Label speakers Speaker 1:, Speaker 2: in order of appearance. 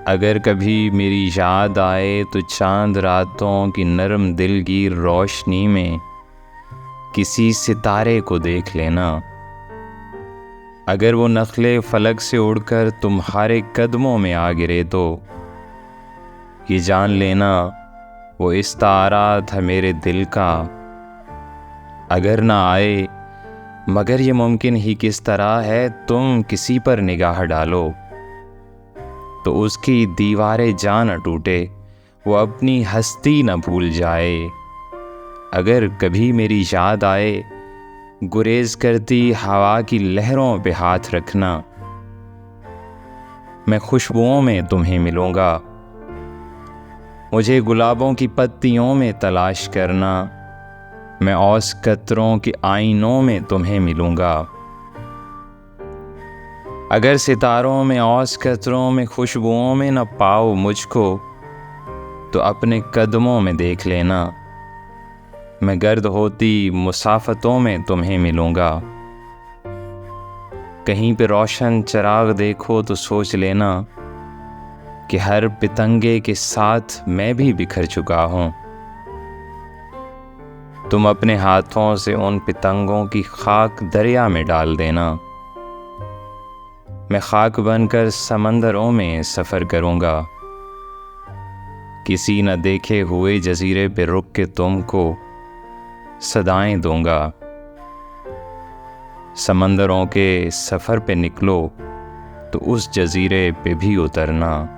Speaker 1: अगर कभी मेरी याद आए तो चांद रातों की नरम दिलगीर रोशनी में किसी सितारे को देख लेना। अगर वो नखले फलक से उड़कर तुम्हारे कदमों में आ गिरे तो ये जान लेना वो इस्तारा था मेरे दिल का। अगर ना आए मगर ये मुमकिन ही किस तरह है, तुम किसी पर निगाह डालो तो उसकी दीवारें जा न टूटे, वो अपनी हस्ती न भूल जाए। अगर कभी मेरी याद आए गुरेज करती हवा की लहरों पे हाथ रखना। मैं खुशबुओं में तुम्हें मिलूंगा, मुझे गुलाबों की पत्तियों में तलाश करना। मैं औस कतरों के आईनों में तुम्हें मिलूंगा। अगर सितारों में औस कतरों में खुशबुओं में न पाओ मुझको तो अपने कदमों में देख लेना। मैं गर्द होती मुसाफतों में तुम्हें मिलूंगा। कहीं पे रोशन चिराग देखो तो सोच लेना कि हर पतंगे के साथ मैं भी बिखर चुका हूँ। तुम अपने हाथों से उन पतंगों की खाक दरिया में डाल देना। मैं खाक बनकर समंदरों में सफ़र करूँगा। किसी न देखे हुए जजीरे पे रुक के तुमको सदाएं दूंगा। समंदरों के सफ़र पे निकलो तो उस जजीरे पे भी उतरना।